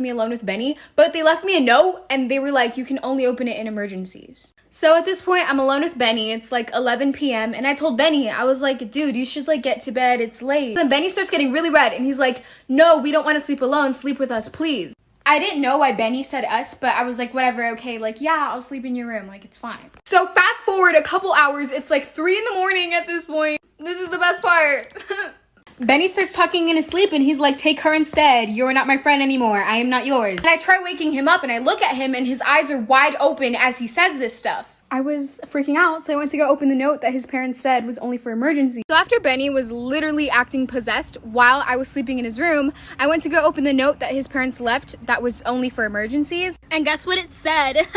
me alone with Benny, but they left me a note and they were like, you can only open it in emergencies. So at this point, I'm alone with Benny. It's like 11 p.m. and I told Benny, I was like, dude, you should like get to bed. It's late. Then Benny starts getting really red and he's like, no, we don't want to sleep alone. Sleep with us, please. I didn't know why Benny said us, but I was like, whatever, okay, like, yeah, I'll sleep in your room, like, it's fine. So fast forward a couple hours, it's like 3 a.m. at this point. This is the best part. Benny starts talking in his sleep and he's like, take her instead. You're not my friend anymore. I am not yours. And I try waking him up and I look at him and his eyes are wide open as he says this stuff. I was freaking out, so I went to go open the note that his parents said was only for emergency. So after Benny was literally acting possessed while I was sleeping in his room, I went to go open the note that his parents left that was only for emergencies. And guess what it said?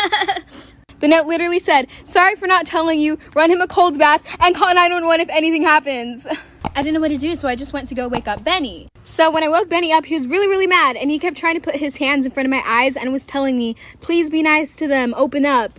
The note literally said, sorry for not telling you, run him a cold bath, and call 911 if anything happens. I didn't know what to do, so I just went to go wake up Benny. So when I woke Benny up, he was really, really mad, and he kept trying to put his hands in front of my eyes and was telling me, please be nice to them, open up.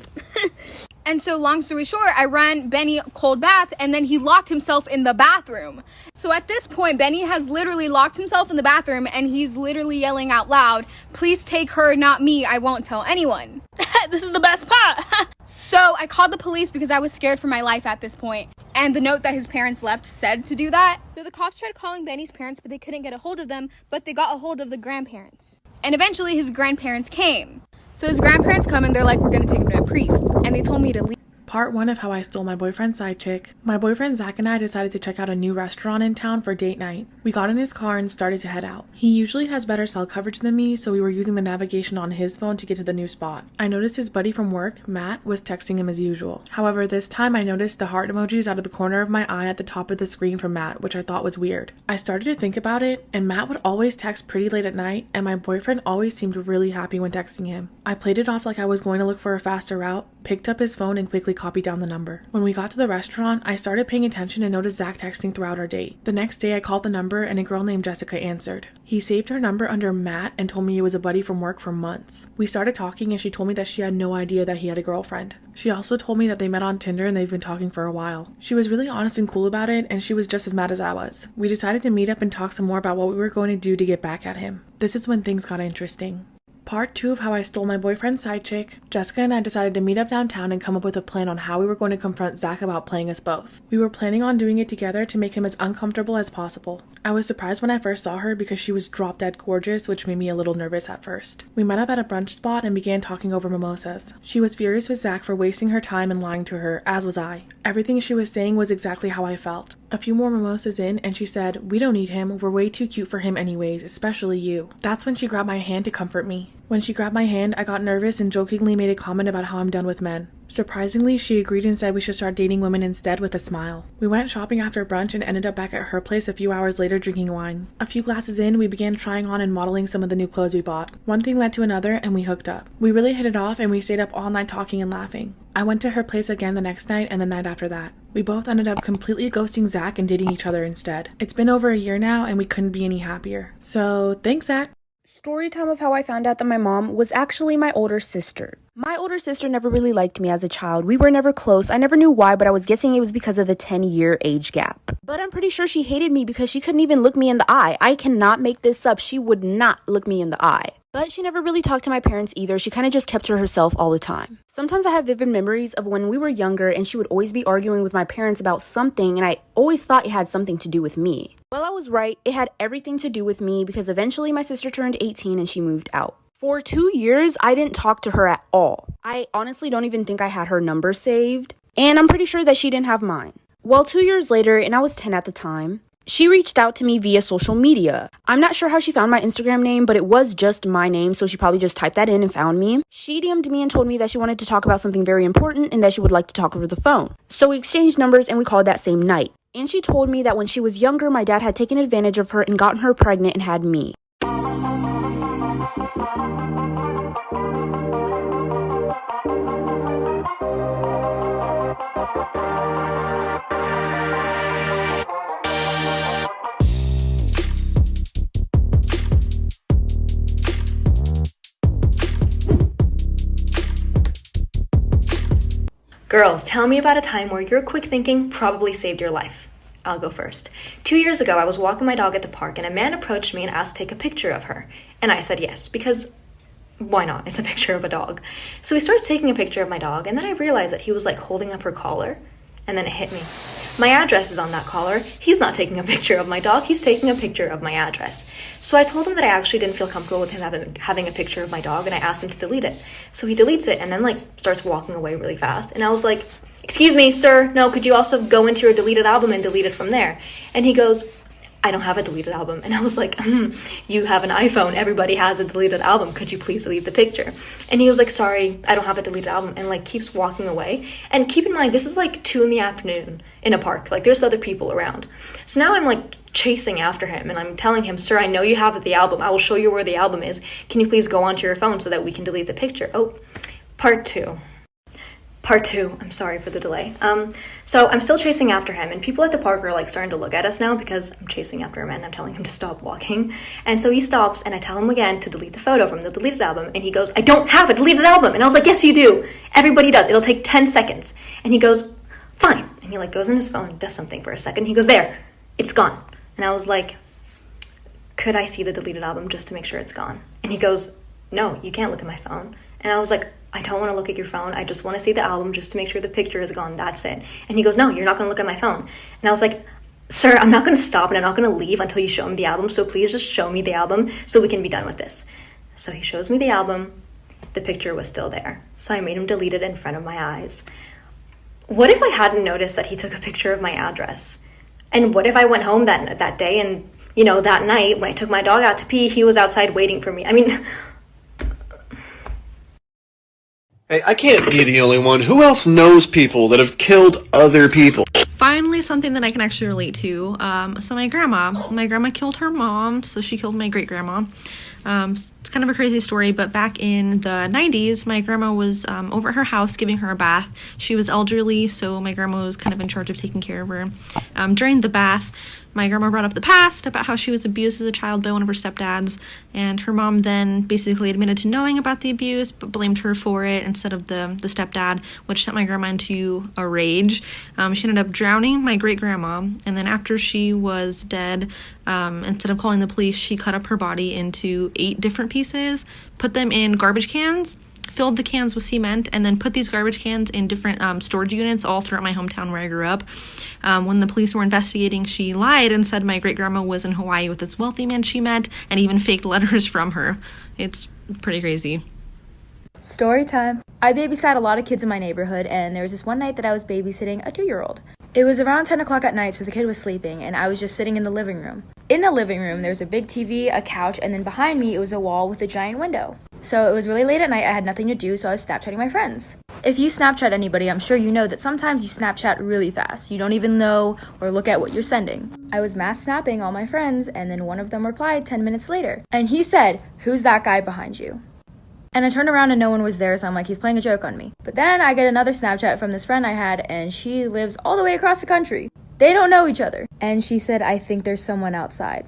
And so long story short, I ran Benny a cold bath and then he locked himself in the bathroom. So at this point, Benny has literally locked himself in the bathroom and he's literally yelling out loud, please take her, not me. I won't tell anyone. This is the best part. So I called the police because I was scared for my life at this point. And the note that his parents left said to do that. So the cops tried calling Benny's parents, but they couldn't get a hold of them, but they got a hold of the grandparents. And eventually his grandparents came. So his grandparents come and they're like, we're gonna take him to a priest. And they told me to leave. Part 1 of how I stole my boyfriend's side chick. My boyfriend Zach and I decided to check out a new restaurant in town for date night. We got in his car and started to head out. He usually has better cell coverage than me, so we were using the navigation on his phone to get to the new spot. I noticed his buddy from work, Matt, was texting him as usual. However, this time I noticed the heart emojis out of the corner of my eye at the top of the screen from Matt, which I thought was weird. I started to think about it, and Matt would always text pretty late at night, and my boyfriend always seemed really happy when texting him. I played it off like I was going to look for a faster route, picked up his phone, and quickly copied down the number. When we got to the restaurant, I started paying attention and noticed Zach texting throughout our date. The next day, I called the number and a girl named Jessica answered. He saved her number under Matt and told me he was a buddy from work for months. We started talking and she told me that she had no idea that he had a girlfriend. She also told me that they met on Tinder and they've been talking for a while. She was really honest and cool about it, and she was just as mad as I was. We decided to meet up and talk some more about what we were going to do to get back at him. This is when things got interesting. Part 2 of how I stole my boyfriend's side chick. Jessica and I decided to meet up downtown and come up with a plan on how we were going to confront Zach about playing us both. We were planning on doing it together to make him as uncomfortable as possible. I was surprised when I first saw her because she was drop dead gorgeous, which made me a little nervous at first. We met up at a brunch spot and began talking over mimosas. She was furious with Zach for wasting her time and lying to her, as was I. Everything she was saying was exactly how I felt. A few more mimosas in and she said, we don't need him, we're way too cute for him anyways, especially you. That's when she grabbed my hand to comfort me. When she grabbed my hand, I got nervous and jokingly made a comment about how I'm done with men. Surprisingly, she agreed and said we should start dating women instead with a smile. We went shopping after brunch and ended up back at her place a few hours later drinking wine. A few glasses in, we began trying on and modeling some of the new clothes we bought. One thing led to another and we hooked up. We really hit it off and we stayed up all night talking and laughing. I went to her place again the next night and the night after that. We both ended up completely ghosting Zach and dating each other instead. It's been over a year now and we couldn't be any happier. So, thanks Zach. Story time of how I found out that my mom was actually my older sister. My older sister never really liked me as a child. We were never close. I never knew why, but I was guessing it was because of the 10-year age gap. But I'm pretty sure she hated me because she couldn't even look me in the eye. I cannot make this up. She would not look me in the eye. But she never really talked to my parents either. She kind of just kept to herself all the time. Sometimes I have vivid memories of when we were younger and she would always be arguing with my parents about something, and I always thought it had something to do with me. Well, I was right. It had everything to do with me because eventually my sister turned 18 and she moved out. For 2 years, I didn't talk to her at all. I honestly don't even think I had her number saved, and I'm pretty sure that she didn't have mine. Well, 2 years later, and I was 10 at the time, she reached out to me via social media. I'm not sure how she found my Instagram name, but it was just my name, so she probably just typed that in and found me. She DM'd me and told me that she wanted to talk about something very important and that she would like to talk over the phone. So we exchanged numbers and we called that same night. And she told me that when she was younger, my dad had taken advantage of her and gotten her pregnant and had me. Girls, tell me about a time where your quick thinking probably saved your life. I'll go first. 2 years ago, I was walking my dog at the park, and a man approached me and asked to take a picture of her. And I said yes, because why not? It's a picture of a dog. So he starts taking a picture of my dog, and then I realized that he was like holding up her collar, and then it hit me. My address is on that collar. He's not taking a picture of my dog, he's taking a picture of my address. So I told him that I actually didn't feel comfortable with him having a picture of my dog, and I asked him to delete it. So he deletes it and then like starts walking away really fast. And I was like, "Excuse me, sir, no, could you also go into your deleted album and delete it from there?" And he goes, "I don't have a deleted album." And I was like, "You have an iPhone, everybody has a deleted album, could you please delete the picture?" And he was like, "Sorry, I don't have a deleted album," and like keeps walking away. And keep in mind, this is like 2 PM in a park, like there's other people around. So now I'm like chasing after him, and I'm telling him, "Sir, I know you have the album, I will show you where the album is, can you please go onto your phone so that we can delete the picture?" Oh, part two, I'm sorry for the delay. So I'm still chasing after him, and people at the park are like starting to look at us now because I'm chasing after him and I'm telling him to stop walking. And so he stops, and I tell him again to delete the photo from the deleted album, and he goes, "I don't have a deleted album." And I was like, "Yes, you do. Everybody does. It'll take 10 seconds. And he goes, "Fine." And he like goes on his phone, does something for a second. He goes, "There, it's gone." And I was like, "Could I see the deleted album just to make sure it's gone?" And he goes, "No, you can't look at my phone." And I was like, "I don't want to look at your phone. I just want to see the album just to make sure the picture is gone. That's it." And he goes, "No, you're not going to look at my phone." And I was like, "Sir, I'm not going to stop and I'm not going to leave until you show me the album. So please just show me the album so we can be done with this." So he shows me the album. The picture was still there. So I made him delete it in front of my eyes. What if I hadn't noticed that he took a picture of my address? And what if I went home that day and, you know, that night when I took my dog out to pee, he was outside waiting for me? I mean... Hey, I can't be the only one. Who else knows people that have killed other people? Finally, something that I can actually relate to. So my grandma killed her mom, so she killed my great-grandma. It's kind of a crazy story, but back in the 90s, my grandma was over at her house giving her a bath. She was elderly, so my grandma was kind of in charge of taking care of her. During the bath, my grandma brought up the past about how she was abused as a child by one of her stepdads, and her mom then basically admitted to knowing about the abuse, but blamed her for it instead of the stepdad, which sent my grandma into a rage. She ended up drowning my great-grandma, and then after she was dead, instead of calling the police, she cut up her body into 8 different pieces, put them in garbage cans, filled the cans with cement, and then put these garbage cans in different storage units all throughout my hometown where I grew up. When the police were investigating, she lied and said my great-grandma was in Hawaii with this wealthy man she met, and even faked letters from her. It's pretty crazy. Story time. I babysat a lot of kids in my neighborhood, and there was this one night that I was babysitting a 2-year-old. It was around 10 o'clock at night, so the kid was sleeping, and I was just sitting in the living room. In the living room, there was a big TV, a couch, and then behind me, it was a wall with a giant window. So it was really late at night, I had nothing to do, so I was Snapchatting my friends. If you Snapchat anybody, I'm sure you know that sometimes you Snapchat really fast. You don't even know or look at what you're sending. I was mass snapping all my friends, and then one of them replied 10 minutes later. And he said, "Who's that guy behind you?" And I turned around and no one was there, so I'm like, he's playing a joke on me. But then I get another Snapchat from this friend I had, and she lives all the way across the country. They don't know each other. And she said, "I think there's someone outside."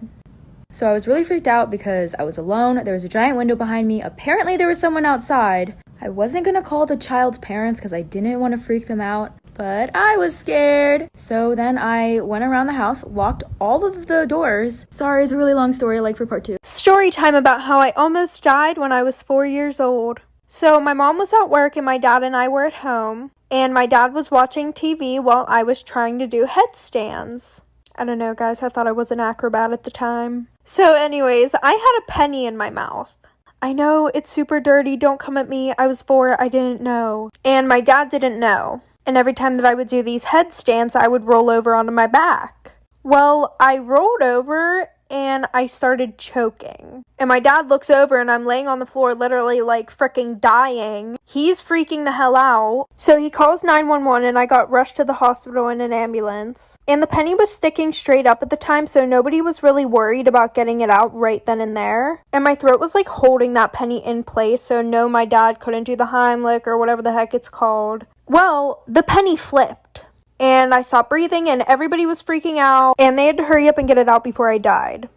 So I was really freaked out because I was alone. There was a giant window behind me. Apparently there was someone outside. I wasn't gonna call the child's parents because I didn't want to freak them out, but I was scared. So then I went around the house, locked all of the doors. Sorry, it's a really long story, like for part 2. Story time about how I almost died when I was 4 years old. So my mom was at work and my dad and I were at home. And my dad was watching TV while I was trying to do headstands. I don't know, guys, I thought I was an acrobat at the time. So anyways, I had a penny in my mouth. I know, it's super dirty, don't come at me. I was 4, I didn't know. And my dad didn't know. And every time that I would do these headstands, I would roll over onto my back. Well, I rolled over and I started choking. And my dad looks over and I'm laying on the floor literally like freaking dying. He's freaking the hell out. So he calls 911 and I got rushed to the hospital in an ambulance. And the penny was sticking straight up at the time, so nobody was really worried about getting it out right then and there. And my throat was like holding that penny in place, so no, my dad couldn't do the Heimlich or whatever the heck it's called. Well, the penny flipped. And I stopped breathing and everybody was freaking out and they had to hurry up and get it out before I died.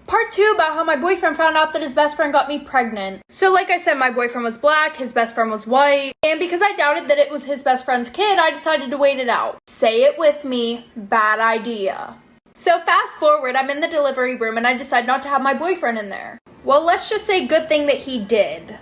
Part 2 about how my boyfriend found out that his best friend got me pregnant. So like I said, my boyfriend was black, his best friend was white, and because I doubted that it was his best friend's kid, I decided to wait it out. Say it with me, bad idea. So fast forward, I'm in the delivery room and I decide not to have my boyfriend in there. Well, let's just say good thing that he did.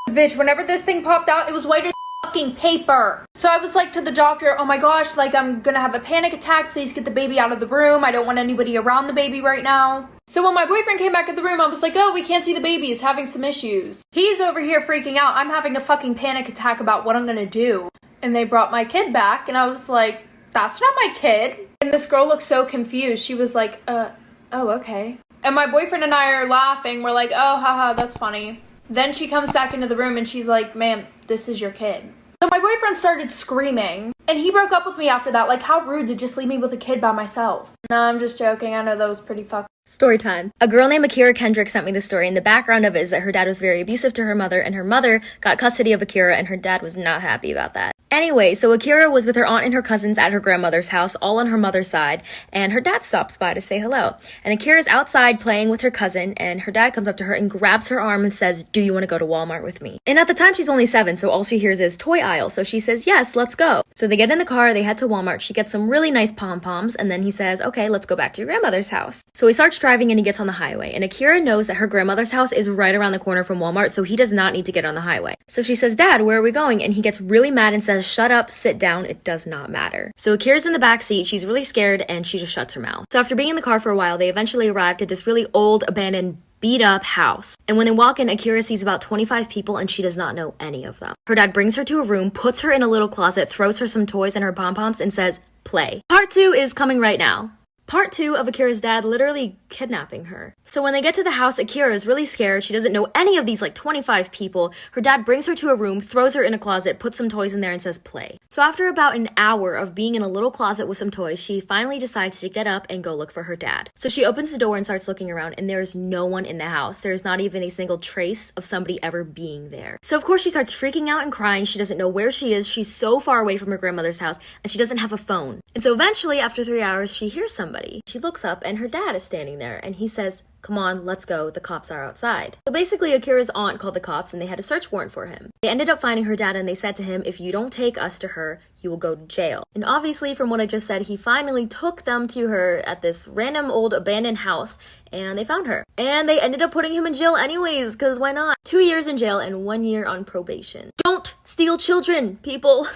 Bitch, whenever this thing popped out, it was white as fucking paper. So I was like to the doctor, oh my gosh, like I'm gonna have a panic attack. Please get the baby out of the room. I don't want anybody around the baby right now. So when my boyfriend came back in the room, I was like, oh, we can't see the baby. He's having some issues. He's over here freaking out. I'm having a fucking panic attack about what I'm gonna do. And they brought my kid back and I was like, that's not my kid. And this girl looked so confused. She was like, oh, okay. And my boyfriend and I are laughing. We're like, oh, haha, that's funny. Then she comes back into the room and she's like, ma'am, this is your kid. So my boyfriend started screaming and he broke up with me after that. Like, how rude to just leave me with a kid by myself. No, I'm just joking. I know that was pretty fucked. Storytime. A girl named Akira Kendrick sent me this story, and the background of it is that her dad was very abusive to her mother, and her mother got custody of Akira, and her dad was not happy about that. Anyway, so Akira was with her aunt and her cousins at her grandmother's house, all on her mother's side, and her dad stops by to say hello. And Akira's outside playing with her cousin, and her dad comes up to her and grabs her arm and says, do you want to go to Walmart with me? And at the time, she's only 7, so all she hears is toy aisle, so she says, yes, let's go. So they get in the car, they head to Walmart, she gets some really nice pom-poms, and then he says, okay, let's go back to your grandmother's house. So he starts driving and he gets on the highway, and Akira knows that her grandmother's house is right around the corner from Walmart, so he does not need to get on the highway. So she says, Dad, where are we going? And he gets really mad and says, shut up, sit down, it does not matter. So Akira's in the back seat, she's really scared, and she just shuts her mouth. So after being in the car for a while, they eventually arrived at this really old, abandoned, beat up house. And when they walk in, Akira sees about 25 people and she does not know any of them. Her dad brings her to a room, puts her in a little closet, throws her some toys and her pom-poms and says, play. Part 2 is coming right now. Part 2 of Akira's dad literally kidnapping her. So when they get to the house, Akira is really scared. She doesn't know any of these 25 people. Her dad brings her to a room, throws her in a closet, puts some toys in there and says play. So after about an hour of being in a little closet with some toys, she finally decides to get up and go look for her dad. So she opens the door and starts looking around and there's no one in the house. There's not even a single trace of somebody ever being there. So of course she starts freaking out and crying. She doesn't know where she is. She's so far away from her grandmother's house and she doesn't have a phone. And so eventually after 3 hours, she hears somebody. She looks up and her dad is standing there and he says, come on, let's go, the cops are outside. So basically Akira's aunt called the cops and they had a search warrant for him. They ended up finding her dad and they said to him, if you don't take us to her, you will go to jail. And obviously from what I just said, he finally took them to her at this random old abandoned house and they found her. And they ended up putting him in jail anyways, because why not? 2 years in jail and 1 year on probation. Don't steal children, people.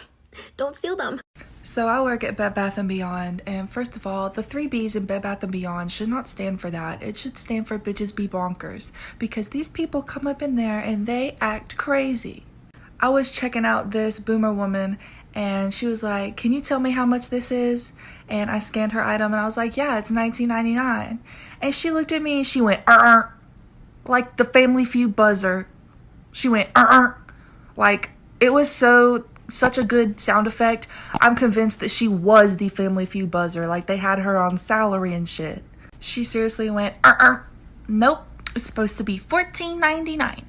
Don't steal them. So I work at Bed Bath & Beyond, and first of all, the 3 B's in Bed Bath & Beyond should not stand for that. It should stand for bitches be bonkers, because these people come up in there and they act crazy. I was checking out this boomer woman and she was like, can you tell me how much this is? And I scanned her item and I was like, yeah, it's $19.99. And she looked at me and she went, like the Family Feud buzzer. She went, like it was such a good sound effect. I'm convinced that she was the Family Feud buzzer. Like they had her on salary and shit. She seriously went, nope, it's supposed to be $14.99.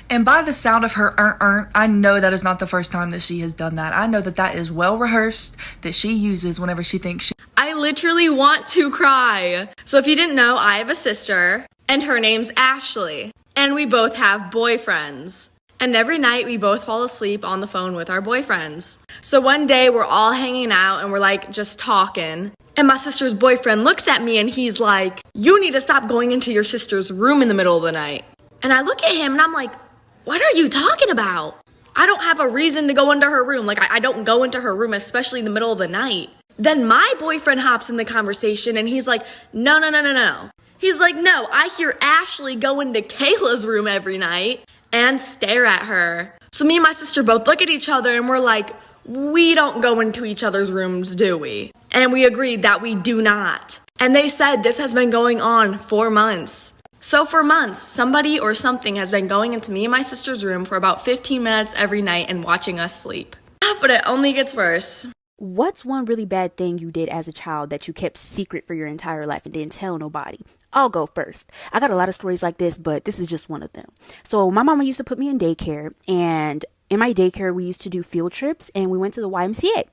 And by the sound of her I know that is not the first time that she has done that. I know that that is well rehearsed, that she uses whenever she thinks she... I literally want to cry. So if you didn't know, I have a sister and her name's Ashley. And we both have boyfriends. And every night we both fall asleep on the phone with our boyfriends. So one day we're all hanging out and we're just talking. And my sister's boyfriend looks at me and he's like, you need to stop going into your sister's room in the middle of the night. And I look at him and I'm like, what are you talking about? I don't have a reason to go into her room. I don't go into her room, especially in the middle of the night. Then my boyfriend hops in the conversation and he's like, no. He's like, no, I hear Ashley go into Kayla's room every night and stare at her. So me and my sister both look at each other and we're like, we don't go into each other's rooms, do we? And we agreed that we do not. And they said this has been going on for months. So for months, somebody or something has been going into me and my sister's room for about 15 minutes every night and watching us sleep. But it only gets worse. What's one really bad thing you did as a child that you kept secret for your entire life and didn't tell nobody? I'll go first. I got a lot of stories like this, but this is just one of them. So my mama used to put me in daycare, and in my daycare, we used to do field trips, and we went to the YMCA.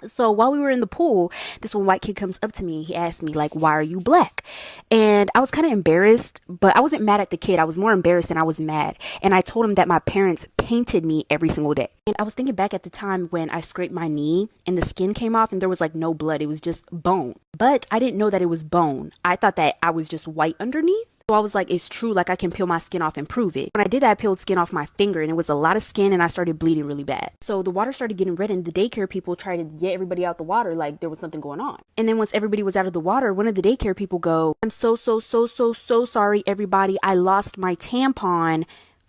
So while we were in the pool, this one white kid comes up to me. He asked me, like, why are you black? And I was kind of embarrassed, but I wasn't mad at the kid. I was more embarrassed than I was mad. And I told him that my parents painted me every single day. And I was thinking back at the time when I scraped my knee and the skin came off and there was like no blood. It was just bone. But I didn't know that it was bone. I thought that I was just white underneath. So I was like, it's true, like I can peel my skin off and prove it. When I did that, I peeled skin off my finger and it was a lot of skin and I started bleeding really bad. So the water started getting red and the daycare people tried to get everybody out the water like there was something going on. And then once everybody was out of the water, one of the daycare people go, I'm so sorry, everybody. I lost my tampon.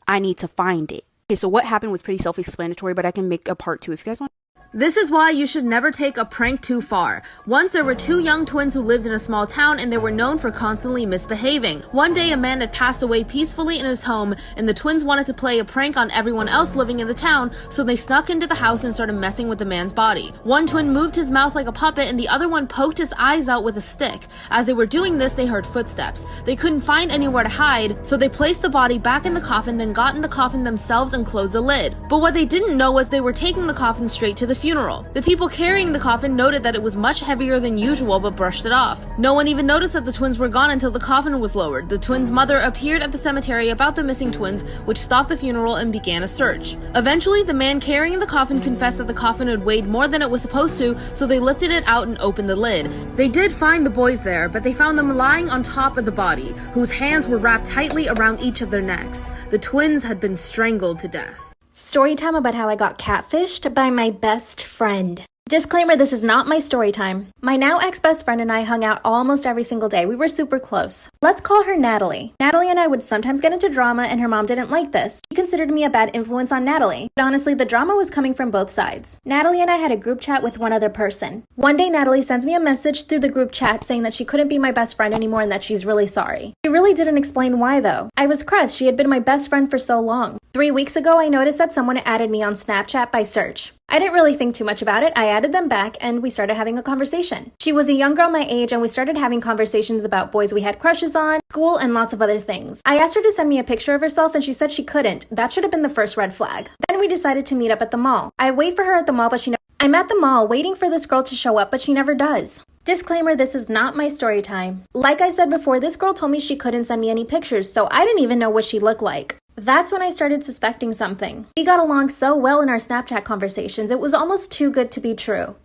I need to find it. Okay, so what happened was pretty self-explanatory, but I can make a part 2 if you guys want. This is why you should never take a prank too far. Once there were 2 young twins who lived in a small town and they were known for constantly misbehaving. One day a man had passed away peacefully in his home and the twins wanted to play a prank on everyone else living in the town, so they snuck into the house and started messing with the man's body. One twin moved his mouth like a puppet and the other one poked his eyes out with a stick. As they were doing this, they heard footsteps. They couldn't find anywhere to hide, so they placed the body back in the coffin, then got in the coffin themselves and closed the lid. But what they didn't know was they were taking the coffin straight to the funeral. The people carrying the coffin noted that it was much heavier than usual but brushed it off. No one even noticed that the twins were gone until the coffin was lowered. The twins' mother appeared at the cemetery about the missing twins, which stopped the funeral and began a search. Eventually, the man carrying the coffin confessed that the coffin had weighed more than it was supposed to, so they lifted it out and opened the lid. They did find the boys there, but they found them lying on top of the body, whose hands were wrapped tightly around each of their necks. The twins had been strangled to death. Story time about how I got catfished by my best friend. Disclaimer, this is not my story time. My now ex-best friend and I hung out almost every single day. We were super close. Let's call her Natalie. Natalie and I would sometimes get into drama and her mom didn't like this. She considered me a bad influence on Natalie. But honestly, the drama was coming from both sides. Natalie and I had a group chat with one other person. One day, Natalie sends me a message through the group chat saying that she couldn't be my best friend anymore and that she's really sorry. She really didn't explain why though. I was crushed. She had been my best friend for so long. 3 weeks ago, I noticed that someone added me on Snapchat by search. I didn't really think too much about it. I added them back and we started having a conversation. She was a young girl my age and we started having conversations about boys we had crushes on, school, and lots of other things. I asked her to send me a picture of herself and she said she couldn't. That should have been the first red flag. Then we decided to meet up at the mall. I wait for her at the mall, but I'm at the mall waiting for this girl to show up, but she never does. Disclaimer, this is not my story time. Like I said before, this girl told me she couldn't send me any pictures, so I didn't even know what she looked like. That's when I started suspecting something. We got along so well in our Snapchat conversations, it was almost too good to be true.